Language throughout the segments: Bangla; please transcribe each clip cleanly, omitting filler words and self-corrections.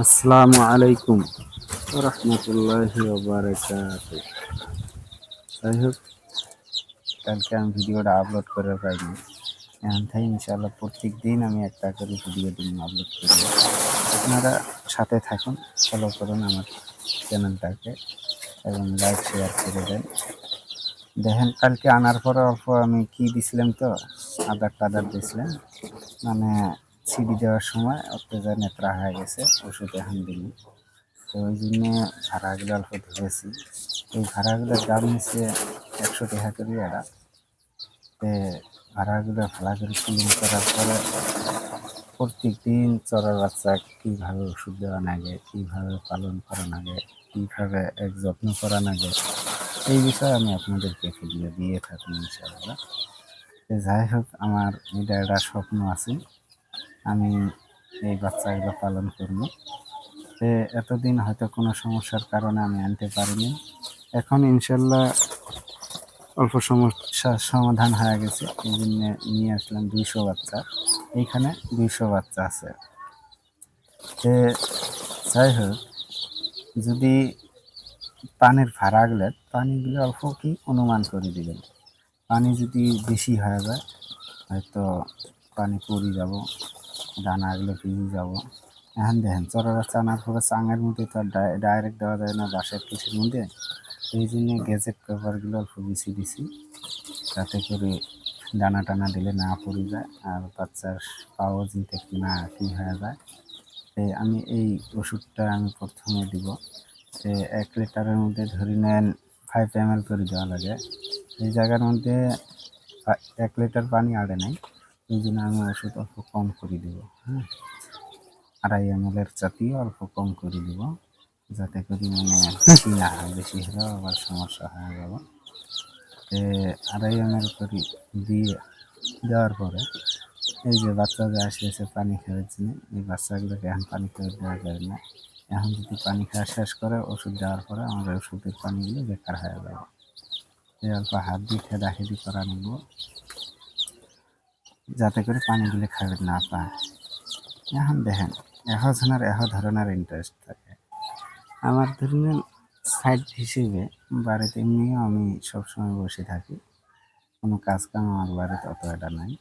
আসসালামু আলাইকুম রহমতুল্লাহি ওয়া বারাকাতুহু। যাই হোক, কালকে আমি ভিডিওটা আপলোড করে পাইনি। এখন থেকে ইনশাআল্লাহ প্রত্যেক দিন আমি একটা করে ভিডিও দিন আপলোড করব। আপনারা সাথে থাকুন, ফলো করুন আমার চ্যানেলটাকে এবং লাইক শেয়ার করে দেন। দেখেন, কালকে আনার পরে অল্প আমি কি দিছিলাম, তো আদার দিছিলাম, মানে সিডি দেওয়ার সময় অত্যাচার নেত্রা হয়ে গেছে, ওষুধ এখন দিলি। তো ওই জন্য ভাড়াগুলো অল্প ধরেছি। এই ভাড়াগুলোর দাম নিচ্ছে 100 টাকা করে এরা। তো ভাড়াগুলো ভালো করে ক্লিন করার পরে প্রত্যেক দিন চড়ার বাচ্চা কীভাবে ওষুধ দেওয়া লাগে, কীভাবে পালন করা লাগে, কীভাবে এক যত্ন করা লাগে, এই বিষয়ে আমি আপনাদেরকে ভিডিও দিয়ে থাকি ইনশাআল্লাহ। তো যাই হোক, আমার এটা একটা স্বপ্ন আছে, আমি এই বাচ্চাগুলো পালন করবো। এতদিন হয়তো কোনো সমস্যার কারণে আমি আনতে পারিনি। এখন ইনশাল্লাহ অল্প সমস্যার সমাধান হয়ে গেছে, এই জন্য নিয়ে আসলাম 200 বাচ্চা। এইখানে 200 বাচ্চা আছে। যাই হোক, যদি পানির পানিগুলো অল্প কি অনুমান করে দিবেন। পানি যদি বেশি হয়ে যায়, হয়তো পানি পড়ে যাব, দানাগুলো ভিজে যাব। এখন দেখেন, চড়া বাচ্চা আনার পরে চাঙের মধ্যে তো ডাইরেক্ট দেওয়া যায় না বাঁশের কিছুর মধ্যে। এই জন্য গ্যাজেট পেপারগুলো অল্প বেশি দিছি, যাতে করে দানা টানা দিলে না পড়ে যায় আর বাচ্চার পাও চিনতে না কী হয়ে যায়। আমি এই ওষুধটা আমি প্রথমে দিব। 1 লিটারের মধ্যে ধরে নেন 5 ml করে দেওয়া লাগে। এই জায়গার মধ্যে 1 লিটার পানি আড়ে নাই, এই জন্য আমি ওষুধ অল্প কম করে দেব। হ্যাঁ, 2.5 ml জাতীয় অল্প কম করে দিব, যাতে করে মানে বেশি না হয়, বেশি হলেও আবার সমস্যা হয়ে যাবে। 2.5 ml করে দিয়ে দেওয়ার পরে এই যে বাচ্চা যে আসে পানি খাওয়ার জন্য, এই বাচ্চাগুলোকে এখন পানি খাওয়া দেওয়া যায় না। এখন যদি পানি খাওয়া শেষ করে ওষুধ দেওয়ার পরে আমাদের ওষুধের পানিগুলো বেকার হয়ে যাবে। অল্প হাত দিয়ে খেদাখেদি করা নেব, যাতে করে পানিগুলো খাবে না পায়। এখন দেখেন, ধরনের ইন্টারেস্ট থাকে আমার। ধরুন সাইড হিসেবে বাড়িতে এমনিও আমি সবসময় বসে থাকি, কোনো কাজকাম আমার বাড়িতে অত একটা নাই।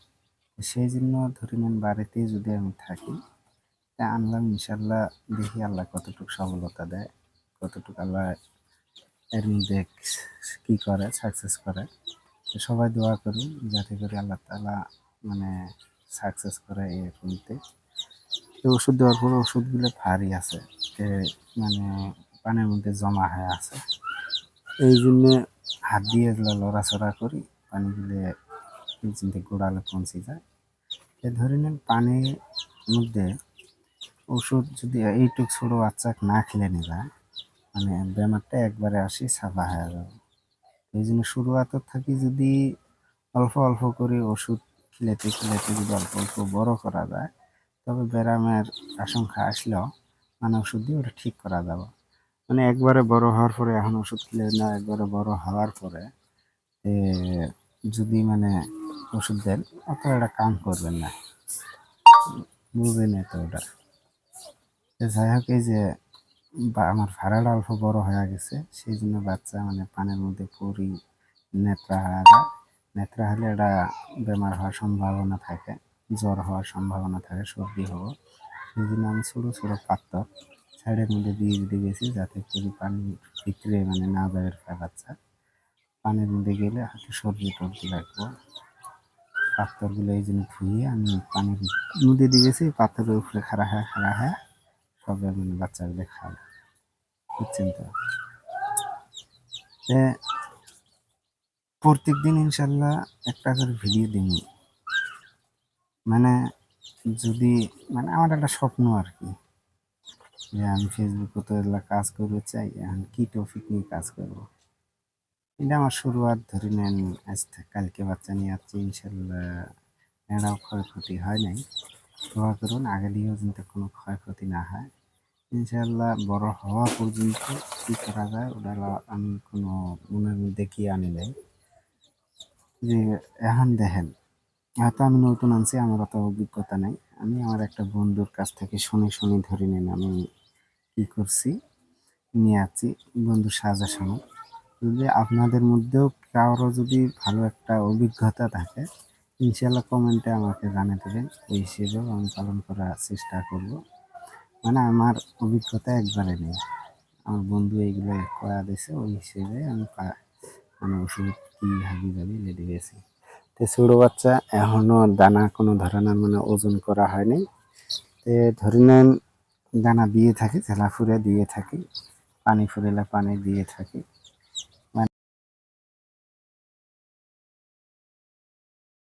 সেই জন্য ধরে নেন বাড়িতেই যদি আমি থাকি, তা আনলাম ইনশাল্লাহ। দেখি আল্লাহ কতটুকু সফলতা দেয়, কতটুকু আল্লাহ এর মধ্যে কী করে, সাকসেস করে। তো সবাই দোয়া করুন যাতে করে আল্লাহ তাআলা মানে সাকসেস করে এর মধ্যে। তো ওষুধ দেওয়ার পর ওষুধগুলো ভারী আছে, মানে পানির মধ্যে জমা হয়ে আছে। এই জন্যে হাত দিয়ে এগুলো লড়াচড়া করি, পানিগুলো গোড়ালে পৌঁছে যায়। ধরে নেন পানির মধ্যে ওষুধ যদি এইটুক ছোটো বাচ্চাকে না খেলে নেওয়া, মানে বেমারটা একবারে আসি সাফা হয়ে যাবে। এই জন্য শুরুয়াত থাকি যদি অল্প অল্প করে ওষুধ খেলেতে যদি অল্প অল্প বড় করা যায়, তবে ব্যায়ামের আশঙ্কা আসলেও মানে ওষুধ দিয়ে ওটা ঠিক করা যাবে। মানে একবারে বড় হওয়ার পরে এখন ওষুধ খেলে না, একবারে বড় হওয়ার পরে যদি মানে ওষুধ দেন, অত একটা কাম করবেন না, বুঝবেন না তো ওটা। যাই হোক, এই যে আমার ভাড়াটা অল্প বড় হয়ে গেছে, সেই জন্য বাচ্চা মানে পানির মধ্যে পড়ি নেত্রা হয়ে যায়। নেত্রা হলে এটা বেমার হওয়ার সম্ভাবনা থাকে, জ্বর হওয়ার সম্ভাবনা থাকে, সর্দি হবো। সেই জন্য আমি ছোটো ছোটো পাত্র সাইডের মধ্যে দিয়ে দিতে গেছি, যাতে করে পানি ভিতরে মানে না যায় বাচ্চা। পানির মধ্যে গেলে হয়তো সর্দি টর্দি লাগবো। পাথরগুলো এই জন্য ধুয়ে আমি পানির মধ্যে দিয়ে গেছি, পাথরের উপরে খাড়া হ্যাঁ সবে মানে বাচ্চাগুলো খাবে, বুঝছেন তো। প্রত্যেক দিন ইনশাল্লাহ একটা করে ভিডিও দিন, মানে যদি মানে আমার একটা স্বপ্ন আর কি, যে আমি ফেসবুকে তো এগুলো কাজ করতে চাই। এখন কী টপিক নিয়ে কাজ করবো, এটা আমার শুরুয়াত। ধরে নেন আজ কালকে বাচ্চা নিয়ে আসছি, ইনশাল্লাহ এরাও ক্ষয়ক্ষতি হয় নাই। দোয়া করুন আগে দিয়েও কিন্তু কোনো ক্ষয়ক্ষতি না হয়। ইনশাল্লাহ বড় হওয়া পর্যন্ত কী করা যায় ওটা আমি কোনো মনের মধ্যে কি আনি নাই। যে এখন দেখেন, হয়তো আমি নতুন আনছি, আমার অত অভিজ্ঞতা নেই। আমি আমার একটা বন্ধুর কাছ থেকে শুনে ধরে নেন আমি কী করছি নিয়ে আছি বন্ধুর সাজেশনে। যদি আপনাদের মধ্যেও কারো যদি ভালো একটা অভিজ্ঞতা থাকে ইনশাল্লাহ কমেন্টে আমাকে জানিয়ে দেবেন, ওই হিসেবেও আমি পালন করার চেষ্টা করব। মানে আমার অভিজ্ঞতা একবারে নেই, আমার বন্ধু এইগুলো করা দিয়েছে ওই হিসেবে আমি মানে ওষুধ কি হাবি জাবি লেগে গেছি। তো ছোটো বাচ্চা এখনও দানা কোনো ধরনের মানে ওজন করা হয়নি। তো ধরে নেন দানা দিয়ে থাকি, ঝালা ফুরে দিয়ে থাকি, পানি ফুরেলে পানি দিয়ে থাকি।